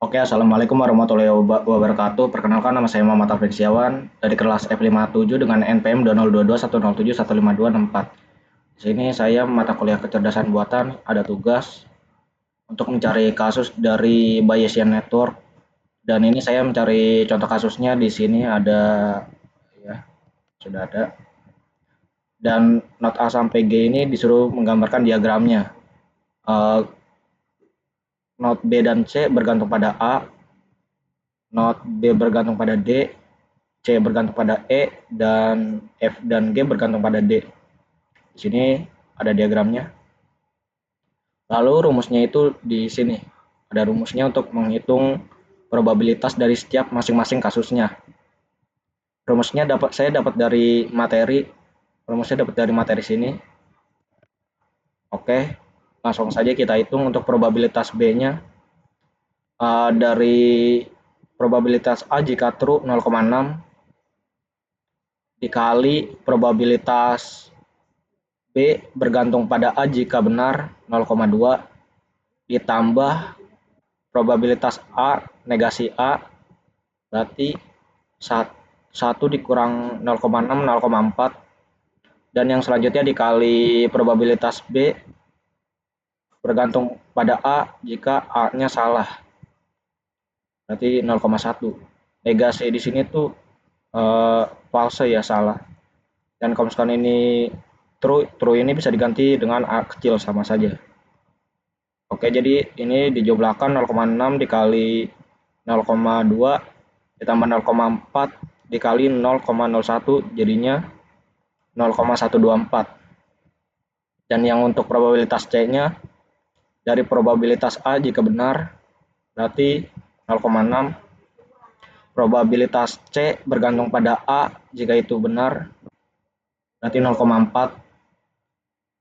Oke, assalamualaikum warahmatullahi wabarakatuh. Perkenalkan, nama saya Muhammad Alfred Siawan dari kelas F57 dengan NPM 2022102105264. Di sini saya mata kuliah kecerdasan buatan ada tugas untuk mencari kasus dari Bayesian Network, dan ini saya mencari contoh kasusnya. Di sini ada, ya, sudah ada. Dan not A sampai G ini disuruh menggambarkan diagramnya. Eh, Not B dan C bergantung pada A, not B bergantung pada D, C bergantung pada E, dan F dan G bergantung pada D. Di sini ada diagramnya. Lalu rumusnya itu di sini. Ada rumusnya untuk menghitung probabilitas dari setiap masing-masing kasusnya. Rumusnya saya dapat dari materi. Rumusnya dapat dari materi sini. Oke, langsung saja kita hitung untuk probabilitas B-nya. Dari probabilitas A jika true 0,6 dikali probabilitas B bergantung pada A jika benar 0,2 ditambah probabilitas A negasi A, berarti 1 dikurang 0,6 0,4, dan yang selanjutnya dikali probabilitas B bergantung pada A jika A-nya salah, berarti 0,1. Negasi di sini tuh false ya, salah. Dan kalau misalkan ini true ini bisa diganti dengan A kecil sama saja. Oke, jadi ini dijumlahkan 0,6 dikali 0,2 ditambah 0,4 dikali 0,01 jadinya 0,124. Dan yang untuk probabilitas C-nya dari probabilitas A jika benar berarti 0,6, probabilitas C bergantung pada A jika itu benar berarti 0,4,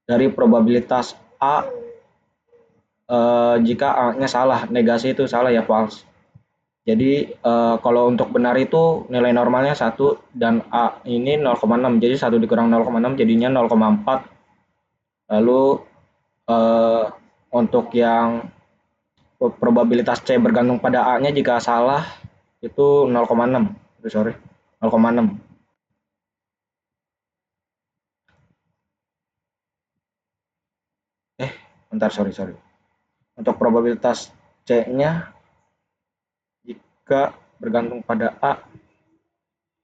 dari probabilitas A jika A-nya salah, negasi itu salah ya, false. Jadi kalau untuk benar itu nilai normalnya 1 dan A ini 0,6. Jadi 1 dikurang 0,6 jadinya 0,4. Lalu untuk yang probabilitas C bergantung pada A-nya jika salah itu 0,6. Sorry, 0,6. Bentar, sorry. Untuk probabilitas C-nya jika bergantung pada A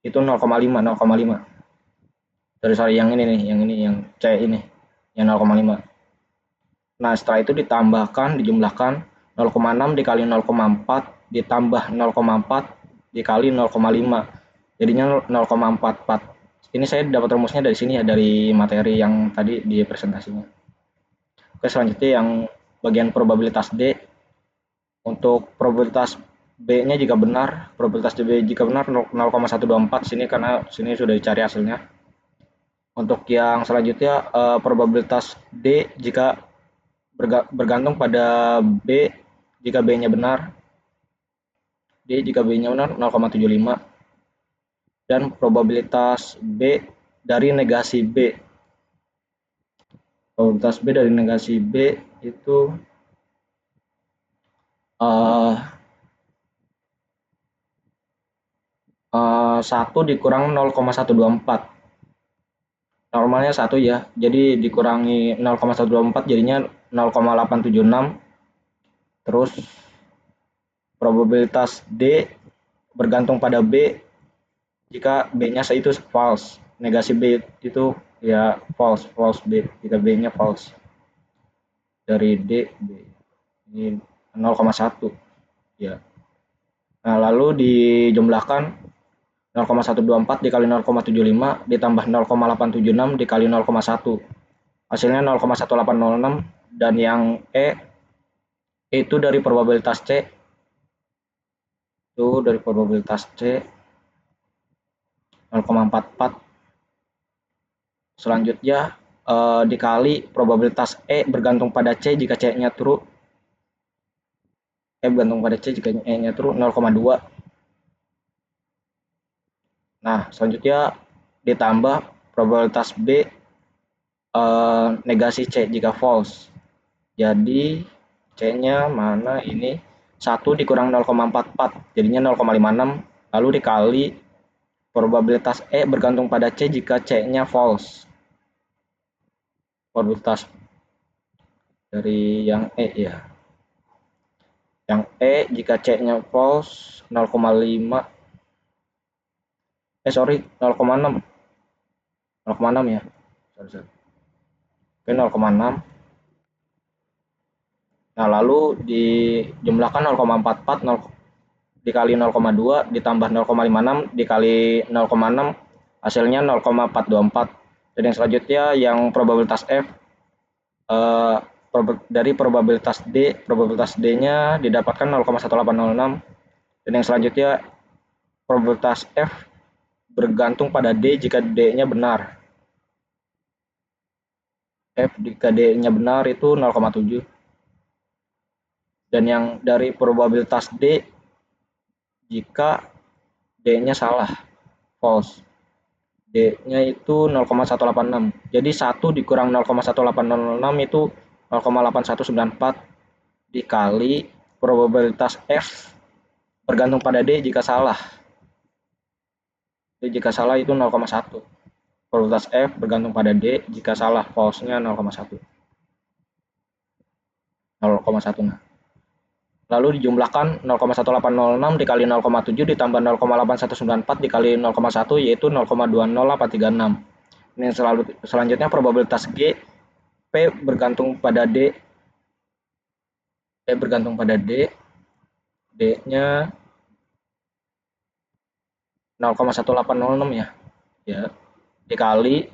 itu 0,5, 0,5. Sorry, yang ini nih, yang C ini, yang 0,5. Nah, setelah itu dijumlahkan 0,6 dikali 0,4 ditambah 0,4 dikali 0,5. Jadinya 0,44. Ini saya dapat rumusnya dari sini ya, dari materi yang tadi di presentasinya. Oke, selanjutnya yang bagian probabilitas D. Untuk probabilitas B-nya jika benar, probabilitas B jika benar 0,124 sini, karena sini sudah dicari hasilnya. Untuk yang selanjutnya probabilitas D jika bergantung pada B jika B-nya benar, D jika B-nya benar 0,75, dan probabilitas B dari negasi B. Probabilitas B dari negasi B itu 1 dikurang 0,124. Normalnya 1 ya, jadi dikurangi 0,124 jadinya 0,876. Terus probabilitas D bergantung pada B jika B-nya itu false. Negasi B itu ya false B, jika B-nya false. Dari D, B ini 0,1 ya. Nah, lalu dijumlahkan 0,124 dikali 0,75 ditambah 0,876 dikali 0,1. Hasilnya 0,1806, dan yang E itu dari probabilitas C. Itu dari probabilitas C 0,44. Selanjutnya dikali probabilitas E bergantung pada C jika C-nya true. E bergantung pada C jika E-nya true 0,2. Nah, selanjutnya ditambah probabilitas B negasi C jika false. Jadi C-nya mana ini? 1 dikurang 0,44 jadinya 0,56, lalu dikali probabilitas E bergantung pada C jika C-nya false. Probabilitas dari yang E ya. Yang E jika C-nya false 0,5 0,6 ya. Sorry. Oke, 0,6. Nah, lalu dijumlahkan 0,44 dikali 0,2 ditambah 0,56 dikali 0,6 hasilnya 0,424. Dan yang selanjutnya yang probabilitas F dari probabilitas D-nya didapatkan 0,1806. Dan yang selanjutnya probabilitas F bergantung pada D jika D-nya benar. F jika D-nya benar itu 0,7. Dan yang dari probabilitas D jika D-nya salah, false. D-nya itu 0,186. Jadi 1 dikurang 0,1806 itu 0,8194 dikali probabilitas F bergantung pada D jika salah. D jika salah itu 0,1. Probabilitas F bergantung pada D jika salah, false-nya 0,1. 0,1. Nah. Lalu dijumlahkan 0,1806 dikali 0,7 ditambah 0,8194 dikali 0,1 yaitu 0,2086. Ini selanjutnya probabilitas G P bergantung pada D. P bergantung pada D. D-nya 0,1806 ya. Ya. Dikali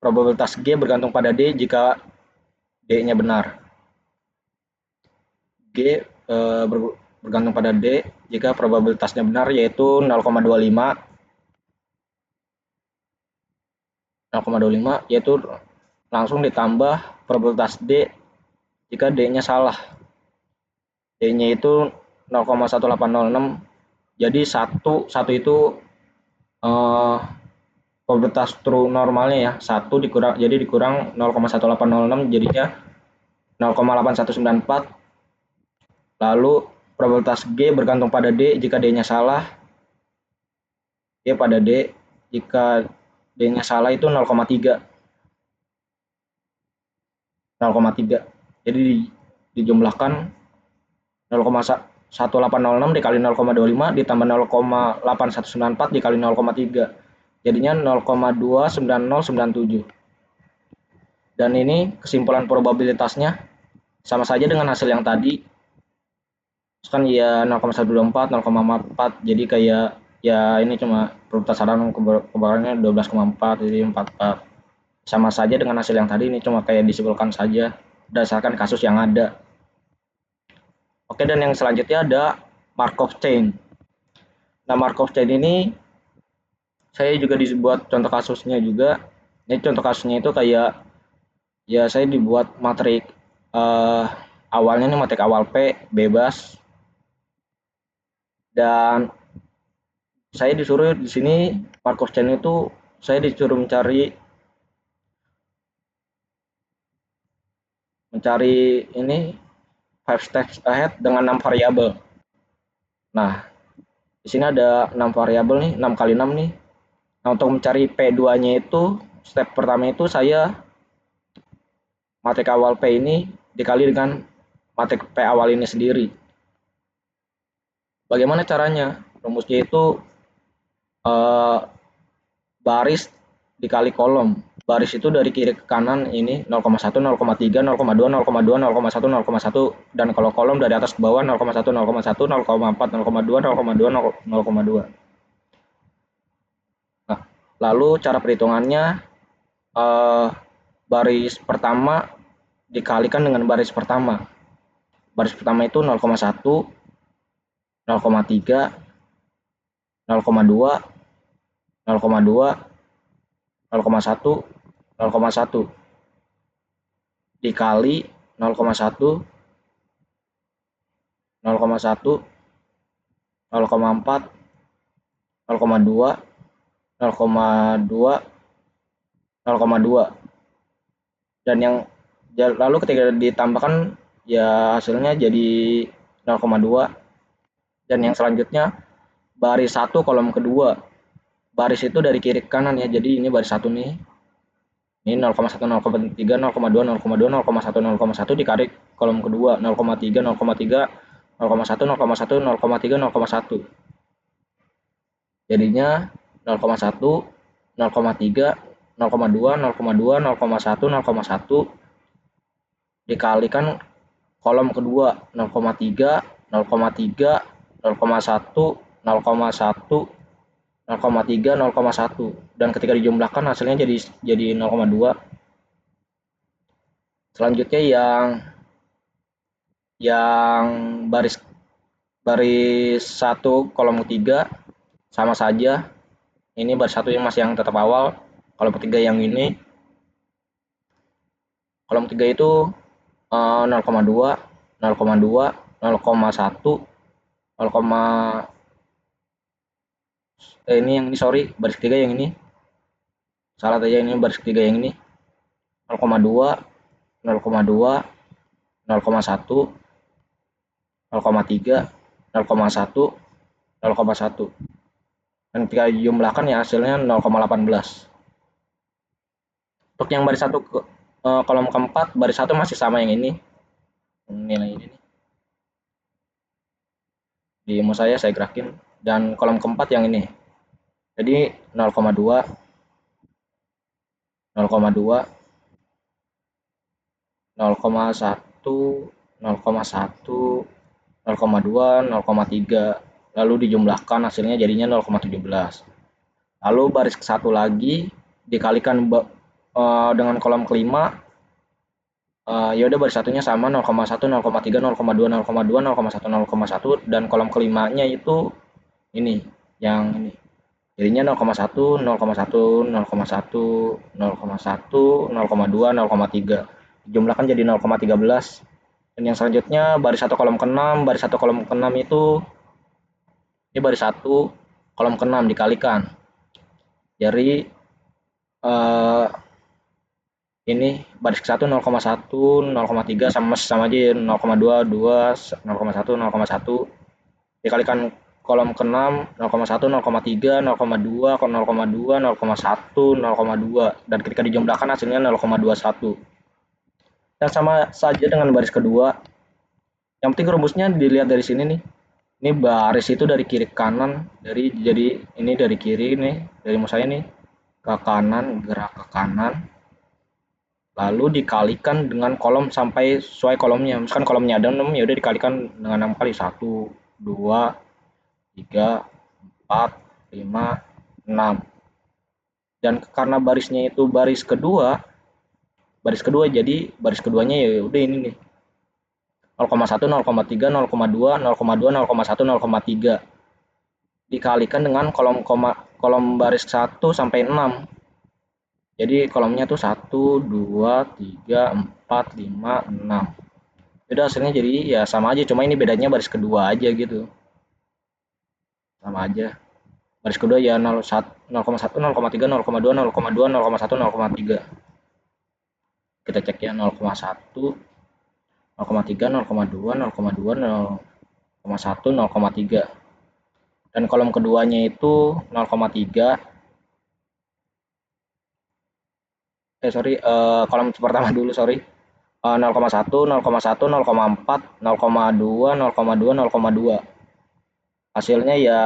probabilitas G bergantung pada D jika D-nya benar. G bergantung pada D jika probabilitasnya benar yaitu 0,25 yaitu langsung ditambah probabilitas D jika D-nya salah. D-nya itu 0,1806. Jadi satu itu probabilitas true normalnya ya. 1 dikurang 0,1806 jadinya 0,8194. Lalu probabilitas G bergantung pada D jika D-nya salah. G pada D jika D-nya salah itu 0,3. Jadi dijumlahkan 0,1806 dikali 0,25 ditambah 0,8194 dikali 0,3. Jadinya 0,29097. Dan ini kesimpulan probabilitasnya sama saja dengan hasil yang tadi. Kan ya 0,124, 0,4. Jadi kayak ya ini cuma probabilitas saran kebenarannya 12,4 jadi 44. Sama saja dengan hasil yang tadi, ini cuma kayak disimpulkan saja berdasarkan kasus yang ada. Oke, dan yang selanjutnya ada Markov chain. Nah, Markov chain ini saya juga dibuat contoh kasusnya juga. Ini contoh kasusnya itu kayak ya saya dibuat matrik awalnya nih matrik awal P bebas. Dan saya disuruh di sini Markov chain itu saya disuruh mencari ini 5 steps ahead dengan 6 variabel. Nah, di sini ada 6 variabel nih, 6 kali 6 nih. Nah, untuk mencari P2-nya itu step pertama itu saya matrik awal P ini dikali dengan matrik P awal ini sendiri. Bagaimana caranya? Rumusnya itu baris dikali kolom. Baris itu dari kiri ke kanan ini 0,1, 0,3, 0,2, 0,2, 0,1, 0,1 dan kalau kolom dari atas ke bawah 0,1, 0,1, 0,4, 0,2, 0,2, 0,2. Nah, lalu cara perhitungannya baris pertama dikalikan dengan baris pertama. Baris pertama itu 0,1, 0,3, 0,2, 0,2, 0,1, 0,1 dikali 0,1, 0,1, 0,4, 0,2, 0,2, 0,2 dan yang lalu ketika ditambahkan ya hasilnya jadi 0,2. Dan yang selanjutnya baris 1 kolom kedua. Baris itu dari kiri ke kanan ya. Jadi ini baris 1 nih. Ini 0,1, 0,3, 0,2, 0,2, 0,1, 0,1 dikali kolom kedua 0,3, 0,3, 0,1, 0,1, 0,3, 0,1. Jadinya 0,1, 0,3, 0,2, 0,2, 0,1, 0,1 dikalikan kolom kedua 0,3, 0,3, 0,1, 0,1, 0,3, 0,1 dan ketika dijumlahkan hasilnya jadi 0,2. Selanjutnya yang baris baris 1 kolom ketiga sama saja. Ini baris 1 yang masih yang tetap awal, kolom ketiga yang ini. Kolom 3 itu 0,2, 0,2, 0,1, 0, ini yang ini sorry, baris ketiga yang ini. Salah aja, ini baris ketiga yang ini. 0,2, 0,2, 0,1, 0,3, 0,1, 0,1. Dan ketika dijumlahkan ya hasilnya 0,18. Untuk yang baris 1 kolom keempat, baris 1 masih sama yang ini. Nilai ini nih. Di mouse saya gerakin dan kolom keempat yang ini. Jadi 0,2, 0,2, 0,1, 0,1, 0,2, 0,3. Lalu dijumlahkan hasilnya jadinya 0,17. Lalu baris ke satu lagi dikalikan dengan kolom kelima. Ya udah baris satunya sama 0,1, 0,3, 0,2, 0,2, 0,1, 0,1 dan kolom kelimanya itu ini yang ini. Jadinya 0,1, 0,1, 0,1, 0,1, 0,2, 0,3. Dijumlahkan jadi 0,13. Dan yang selanjutnya baris 1 kolom ke-6, baris 1 kolom ke-6 itu ini baris 1 kolom ke-6 dikalikan. Jadi ini baris ke-1 0,1, 0,3 sama aja 0,2, 2, 0,1, 0,1 dikalikan kolom ke-6 0,1, 0,3, 0,2, 0,2, 0,1, 0,2 dan ketika dijumlahkan hasilnya 0,21. Dan sama saja dengan baris kedua. Yang penting rumusnya dilihat dari sini nih. Ini baris itu dari kiri ke kanan, jadi ini dari kiri nih, dari mouse saya nih ke kanan, gerak ke kanan. Lalu dikalikan dengan kolom sampai sesuai kolomnya. Misalkan kolomnya ada 6, ya udah dikalikan dengan 6 kali 1, 2, 3, 4, 5, 6. Dan karena barisnya itu baris kedua jadi baris keduanya ya udah ini nih. 0,1, 0,3, 0,2, 0,2, 0,1, 0,3 dikalikan dengan kolom baris 1 sampai 6. Jadi kolomnya tuh 1, 2, 3, 4, 5, 6. Udah hasilnya jadi ya sama aja, cuma ini bedanya baris kedua aja gitu. Sama aja. Baris kedua ya 0,1, 0,3, 0,2, 0,2, 0,1, 0,3. Kita cek ya 0,1, 0,3, 0,2, 0,2, 0,1, 0,3. Dan kolom keduanya itu 0,3. Kolom pertama dulu sorry. 0,1, 0,1, 0,4, 0,2, 0,2, 0,2. Hasilnya ya